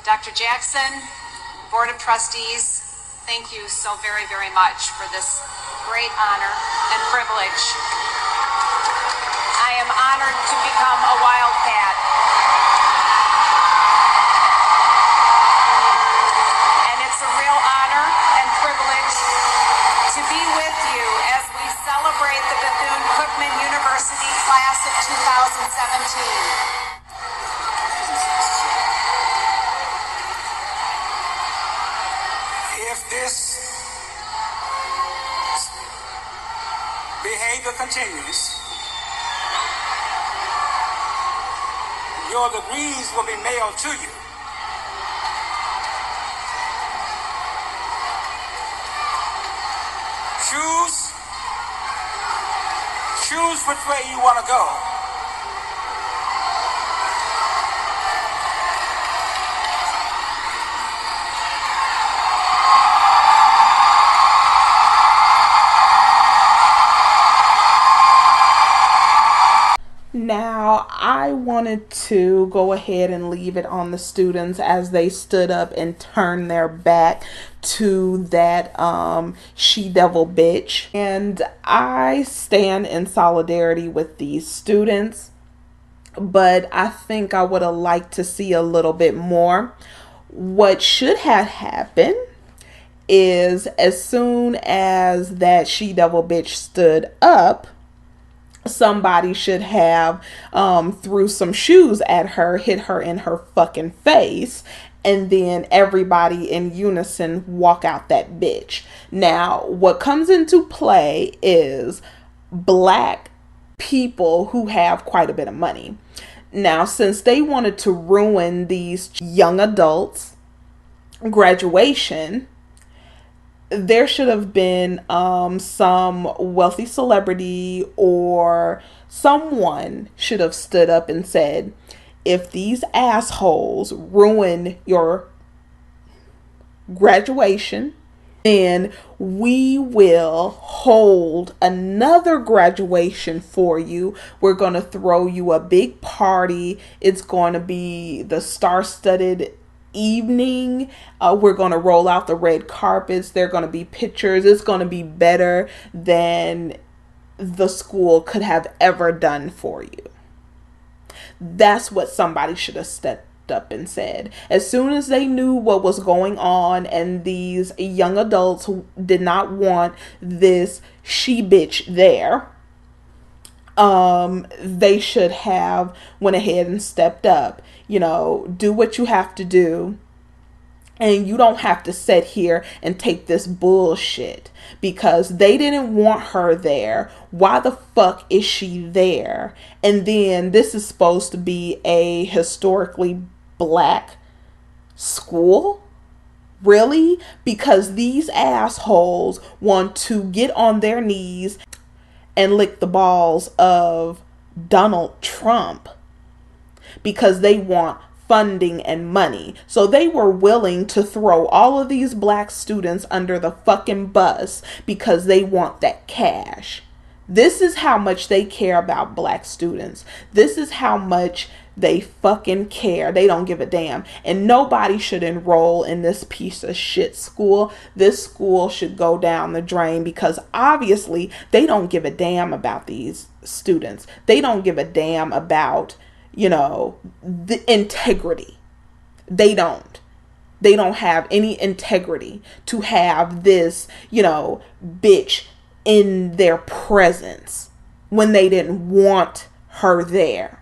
Dr. Jackson, Board of Trustees, thank you so very, very much for this great honor and privilege. I am honored to become a Wildcat. And it's a real honor and privilege to be with you as we celebrate the Bethune-Cookman University class of 2017. If this behavior continues, your degrees will be mailed to you. Choose which way you want to go. Now, I wanted to go ahead and leave it on the students as they stood up and turned their back to that she-devil bitch. And I stand in solidarity with these students, but I think I would have liked to see a little bit more. What should have happened is as soon as that she-devil bitch stood up, somebody should have threw some shoes at her, hit her in her fucking face, and then everybody in unison walk out that bitch. Now, what comes into play is black people who have quite a bit of money. Now, since they wanted to ruin these young adults' graduation, there should have been some wealthy celebrity or someone should have stood up and said, if these assholes ruin your graduation, then we will hold another graduation for you. We're going to throw you a big party. It's going to be the star-studded evening. We're going to roll out the red carpets. There are going to be pictures. It's going to be better than the school could have ever done for you. That's what somebody should have stepped up and said. As soon as they knew what was going on and these young adults who did not want this she bitch there, they should have went ahead and stepped up. You know, do what you have to do. And you don't have to sit here and take this bullshit because they didn't want her there. Why the fuck is she there? And then this is supposed to be a historically black school? Really? Because these assholes want to get on their knees and lick the balls of Donald Trump because they want funding and money. So they were willing to throw all of these black students under the fucking bus because they want that cash. This is how much they care about black students. This is how much they fucking care. They don't give a damn. And nobody should enroll in this piece of shit school. This school should go down the drain because obviously they don't give a damn about these students. They don't give a damn about, you know, the integrity. They don't have any integrity to have this, you know, bitch in their presence when they didn't want her there.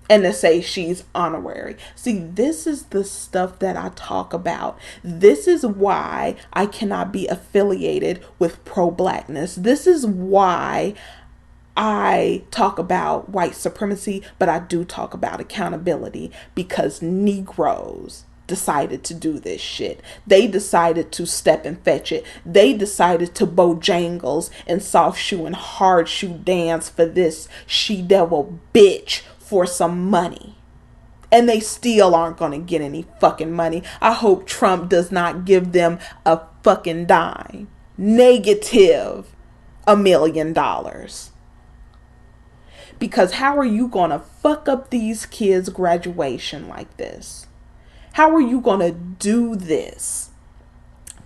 And to say she's honorary. See, this is the stuff that I talk about. This is why I cannot be affiliated with pro-blackness. This is why I talk about white supremacy, but I do talk about accountability because Negroes decided to do this shit. They decided to step and fetch it. They decided to bojangles and soft shoe and hard shoe dance for this she-devil bitch for some money. And they still aren't going to get any fucking money. I hope Trump does not give them a fucking dime. Negative $1 million. Because how are you going to fuck up these kids' graduation like this? How are you going to do this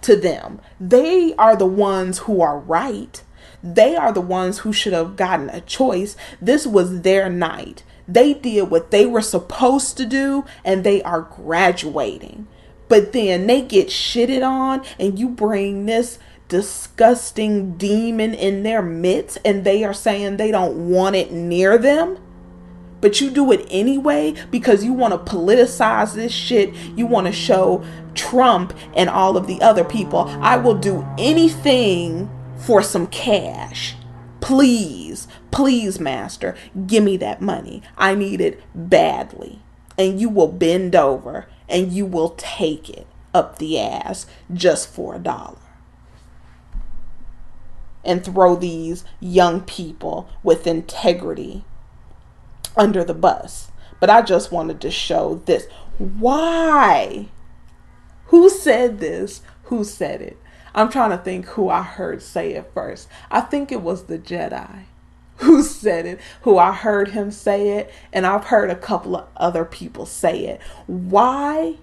to them? They are the ones who are right. They are the ones who should have gotten a choice. This was their night. They did what they were supposed to do, and they are graduating. But then they get shitted on, and you bring this disgusting demon in their midst, and they are saying they don't want it near them. But you do it anyway because you want to politicize this shit. You want to show Trump and all of the other people, I will do anything for some cash. Please, please, master, give me that money. I need it badly. And you will bend over and you will take it up the ass just for $1. And throw these young people with integrity under the bus. But I just wanted to show this. Why? Who said this? Who said it? I'm trying to think who I heard say it first. I think it was the Jedi who said it, who I heard him say it, and I've heard a couple of other people say it. Why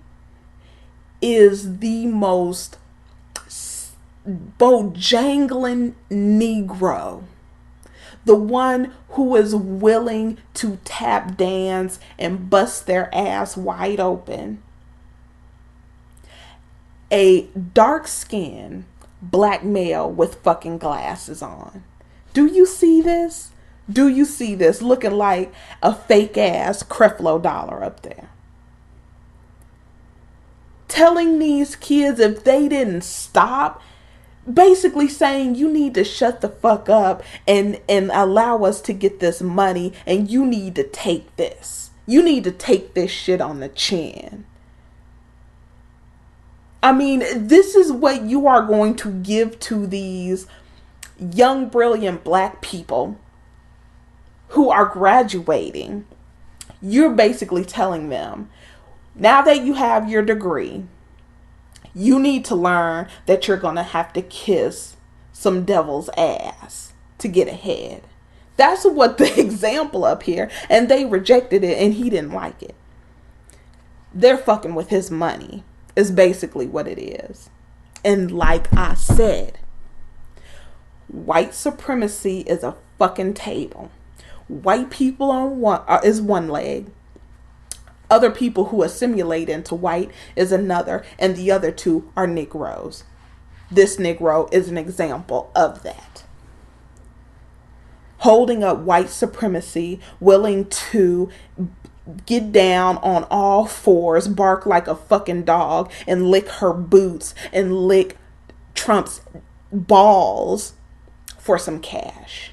is the most bojangling Negro the one who is willing to tap dance and bust their ass wide open? A dark-skinned black male with fucking glasses on. Do you see this? Do you see this looking like a fake ass Creflo Dollar up there? Telling these kids if they didn't stop, basically saying you need to shut the fuck up and allow us to get this money, and you need to take this. You need to take this shit on the chin. I mean, this is what you are going to give to these young, brilliant black people who are graduating. You're basically telling them, now that you have your degree, you need to learn that you're going to have to kiss some devil's ass to get ahead. That's what the example up here. And they rejected it and he didn't like it. They're fucking with his money is basically what it is. And like I said, white supremacy is a fucking table. White people is one leg. Other people who assimilate into white is another, and the other two are Negroes. This Negro is an example of that. Holding up white supremacy, willing to get down on all fours, bark like a fucking dog, and lick her boots and lick Trump's balls for some cash.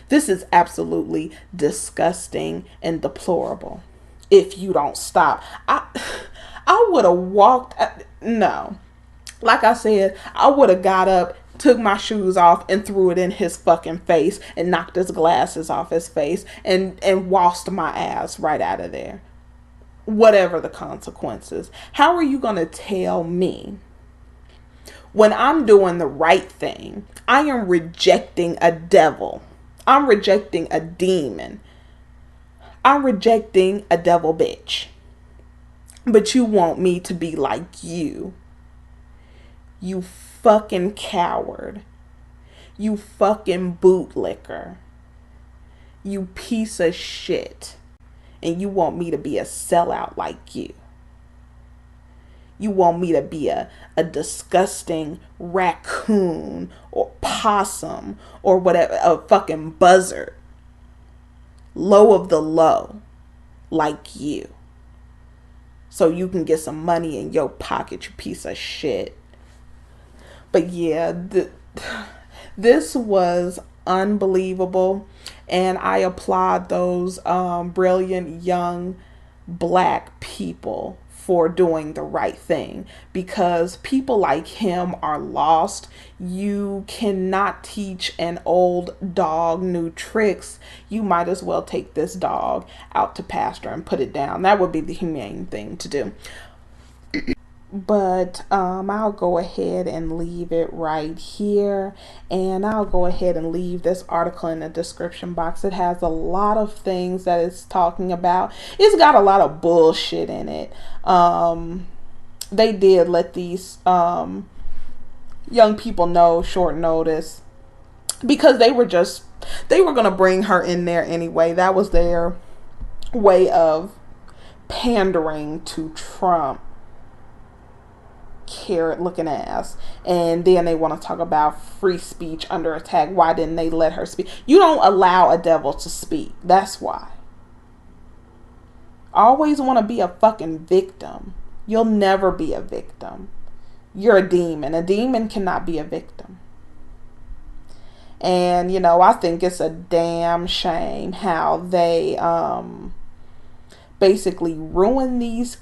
This is absolutely disgusting and deplorable. If you don't stop, I would have walked. No, like I said, I would have got up, took my shoes off, and threw it in his fucking face, and knocked his glasses off his face, and waltzed my ass right out of there. Whatever the consequences. How are you gonna tell me when I'm doing the right thing? I am rejecting a devil. I'm rejecting a demon. I'm rejecting a devil bitch. But you want me to be like you. You fucking coward. You fucking bootlicker. You piece of shit. And you want me to be a sellout like you. You want me to be a disgusting raccoon or possum or whatever, a fucking buzzard. Low of the low, like you. So you can get some money in your pocket, you piece of shit. But yeah, this was unbelievable. And I applaud those brilliant young black people for doing the right thing, because people like him are lost. You cannot teach an old dog new tricks. You might as well take this dog out to pasture and put it down. That would be the humane thing to do. But I'll go ahead and leave it right here, and I'll go ahead and leave this article in the description box. It has a lot of things that it's talking about. It's got a lot of bullshit in it. They did let these young people know short notice, because they were going to bring her in there anyway. That was their way of pandering to Trump carrot looking ass. And then they want to talk about free speech under attack. Why didn't they let her speak? You don't allow a devil to speak. That's why. Always want to be a fucking victim. You'll never be a victim. You're a demon. A demon cannot be a victim. And I think it's a damn shame how they basically ruin these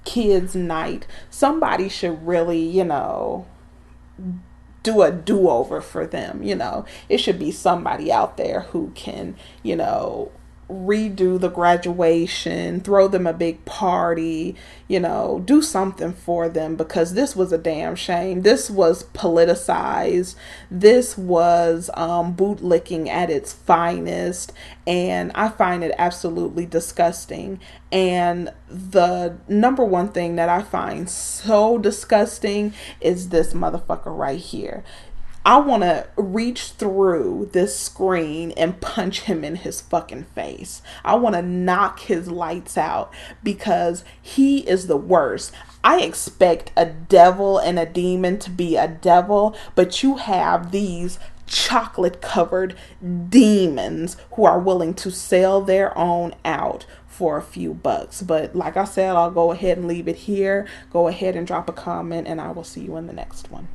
kids' night. Somebody should really, do a do-over for them. It should be somebody out there who can, redo the graduation, throw them a big party, do something for them, because this was a damn shame. This was politicized. This was bootlicking at its finest, and I find it absolutely disgusting. And the number one thing that I find so disgusting is this motherfucker right here. I want to reach through this screen and punch him in his fucking face. I want to knock his lights out, because he is the worst. I expect a devil and a demon to be a devil, but you have these chocolate covered demons who are willing to sell their own out for a few bucks. But like I said, I'll go ahead and leave it here. Go ahead and drop a comment, and I will see you in the next one.